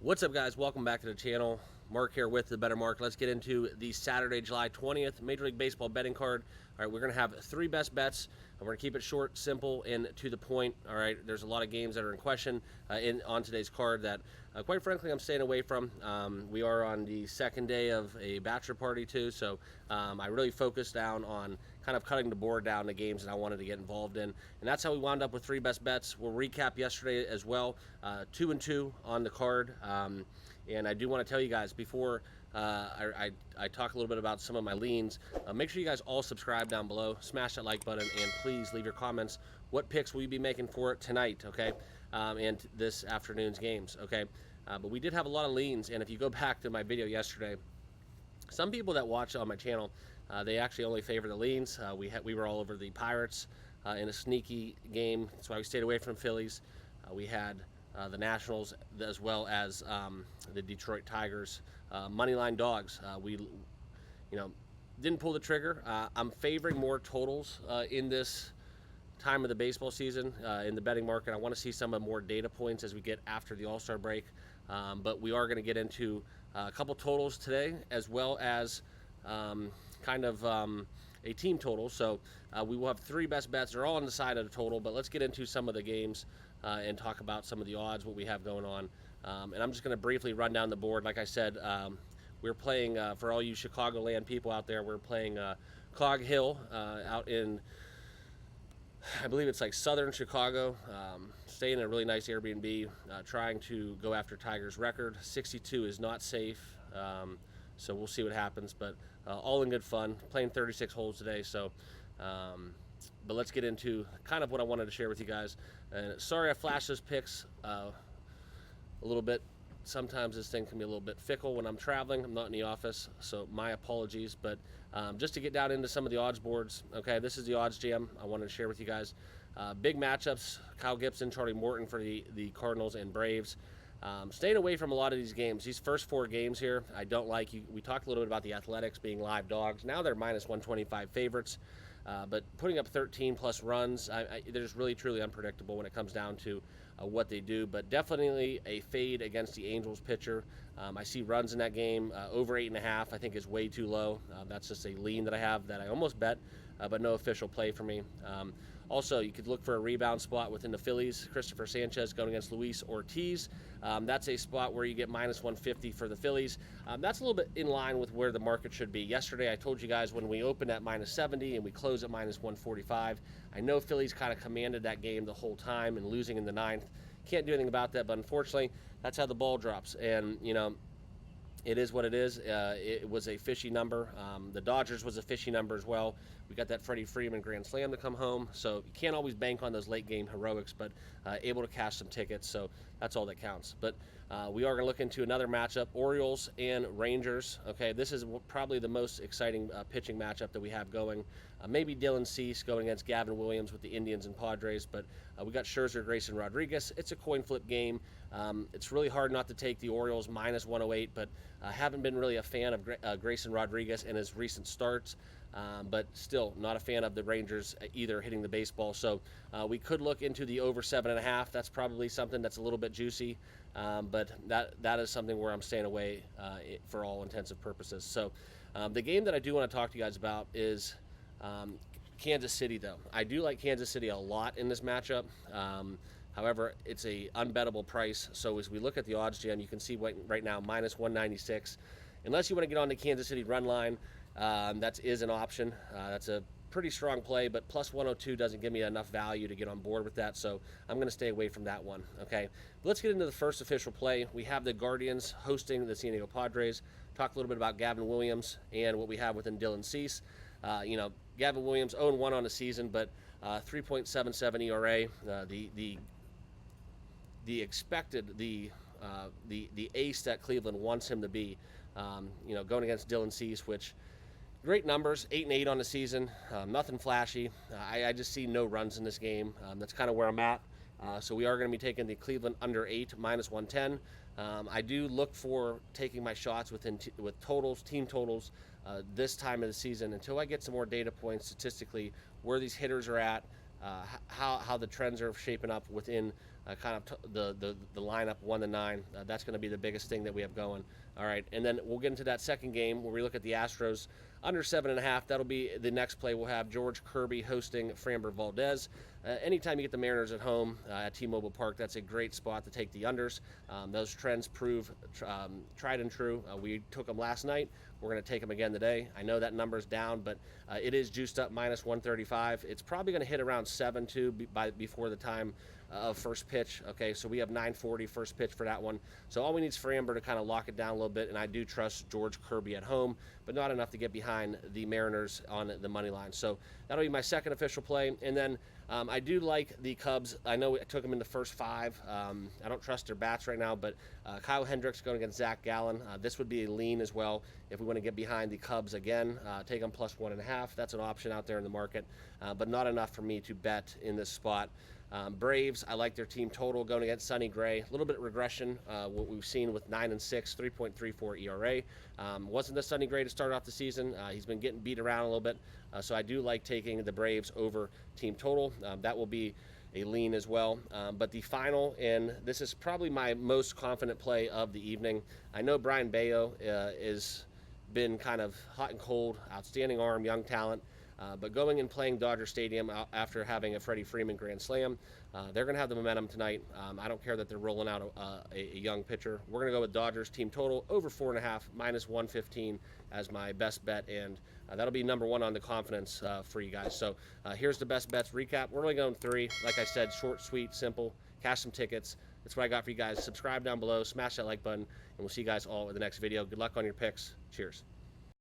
What's up, guys? Welcome back to the channel. Mark here with the Better Mark. Let's get into the Saturday, July 20th Major League Baseball betting card. All right, we're going to have three best bets, and we're going to keep it short, simple, and to the point. All right, there's a lot of games that are in question on today's card that, quite frankly, I'm staying away from. We are on the second day of a bachelor party, too, so I really focused down on kind of cutting the board down to games that I wanted to get involved in, and that's how we wound up with three best bets. We'll recap yesterday as well, 2-2 on the card. And I do want to tell you guys before I talk a little bit about some of my leans, make sure you guys all subscribe down below, smash that like button, and please leave your comments. What picks will you be making for it tonight, okay, and this afternoon's games, okay? But we did have a lot of leans, and if you go back to my video yesterday, some people that watch on my channel, they actually only favor the leans. We were all over the Pirates in a sneaky game. That's why we stayed away from Phillies. We had the Nationals as well as the Detroit Tigers moneyline dogs. We didn't pull the trigger. I'm favoring more totals in this time of the baseball season in the betting market. I want to see some of more data points as we get after the All-Star break, but we are going to get into a couple totals today as well as a team total. So we will have three best bets. They're all on the side of the total, but let's get into some of the games and talk about some of the odds, what we have going on. And I'm just going to briefly run down the board. Like I said, we're playing, for all you Chicagoland people out there, we're playing Cog Hill out in, I believe it's like southern Chicago, staying in a really nice Airbnb, trying to go after Tiger's record. 62 is not safe, so we'll see what happens, but all in good fun. Playing 36 holes today, so but let's get into kind of what I wanted to share with you guys. And sorry I flashed those picks a little bit. Sometimes this thing can be a little bit fickle when I'm traveling. I'm not in the office, so my apologies. But just to get down into some of the odds boards, okay, this is the odds jam I wanted to share with you guys. Big matchups, Kyle Gibson, Charlie Morton for the Cardinals and Braves. Staying away from a lot of these games. These first four games here, I don't like. We talked a little bit about the Athletics being live dogs. Now they're minus 125 favorites. But putting up 13 plus runs, they're just really truly unpredictable when it comes down to what they do. But definitely a fade against the Angels pitcher. I see runs in that game over 8.5. I think is way too low. That's just a lean that I have that I almost bet, but no official play for me. Also, you could look for a rebound spot within the Phillies. Christopher Sanchez going against Luis Ortiz. That's a spot where you get minus 150 for the Phillies. That's a little bit in line with where the market should be. Yesterday, I told you guys when we opened at minus 70 and we closed at minus 145. I know Phillies kind of commanded that game the whole time and losing in the ninth. Can't do anything about that, but unfortunately, that's how the ball drops. And, it is what it is. It was a fishy number. The Dodgers was a fishy number as well. We got that Freddie Freeman grand slam to come home, so you can't always bank on those late game heroics, but able to cash some tickets, so that's all that counts. But we are going to look into another matchup, Orioles and Rangers. Okay, this is probably the most exciting pitching matchup that we have going. Maybe Dylan Cease going against Gavin Williams with the Indians and Padres, but we got Scherzer, Grayson Rodriguez. It's a coin flip game. It's really hard not to take the Orioles minus 108, but I haven't been really a fan of Grayson Rodriguez in his recent starts, but still not a fan of the Rangers either hitting the baseball. So we could look into the over 7.5. That's probably something that's a little bit juicy, but that is something where I'm staying away for all intensive purposes. So the game that I do want to talk to you guys about is Kansas City, though. I do like Kansas City a lot in this matchup. However, it's a unbettable price. So as we look at the odds jam, you can see right now minus 196. Unless you want to get on the Kansas City run line, that is an option. That's a pretty strong play, but plus 102 doesn't give me enough value to get on board with that, so I'm going to stay away from that one. Okay, but let's get into the first official play. We have the Guardians hosting the San Diego Padres. Talk a little bit about Gavin Williams and what we have within Dylan Cease. Gavin Williams 0-1 on the season, but 3.77 ERA. The expected, the ace that Cleveland wants him to be, going against Dylan Cease, which great numbers, 8-8 on the season, nothing flashy. I just see no runs in this game. That's kind of where I'm at. So we are going to be taking the Cleveland under 8, minus 110. I do look for taking my shots with totals, team totals, this time of the season until I get some more data points statistically where these hitters are at, how the trends are shaping up within kind of the lineup 1 to 9. That's going to be the biggest thing that we have going. All right, and then we'll get into that second game where we look at the Astros under 7.5. That'll be the next play. We'll have George Kirby hosting Framber Valdez. Anytime you get the Mariners at home at T-Mobile Park, that's a great spot to take the unders. Those trends prove tried and true. We took them last night. We're going to take them again today. I know that number's down, but it is juiced up -135. It's probably going to hit around 7 too before the time of first pitch. Okay, so we have 9:40 first pitch for that one. So all we need is Framber to kind of lock it down a little bit, and I do trust George Kirby at home, but not enough to get behind the Mariners on the money line. So that'll be my second official play, and then I do like the Cubs. I know I took them in the first 5. I don't trust their bats right now, but Kyle Hendricks going against Zach Gallen. This would be a lean as well if we want to get behind the Cubs again. Take them +1.5. That's an option out there in the market, but not enough for me to bet in this spot. Braves, I like their team total going against Sonny Gray. A little bit of regression, what we've seen with 9-6, 3.34 ERA. Wasn't the Sonny Gray to start off the season. He's been getting beat around a little bit, so I do like taking the Braves over team total. That will be a lean as well. But the final, and this is probably my most confident play of the evening. I know Brian Bayo is been kind of hot and cold, outstanding arm, young talent. But going and playing Dodger Stadium after having a Freddie Freeman grand slam, they're going to have the momentum tonight. I don't care that they're rolling out a young pitcher. We're going to go with Dodgers team total over 4.5, -115 as my best bet, and that'll be number 1 on the confidence for you guys. So here's the best bets recap. We're only going 3. Like I said, short, sweet, simple. Cash some tickets. That's what I got for you guys. Subscribe down below, smash that like button, and we'll see you guys all in the next video. Good luck on your picks. Cheers.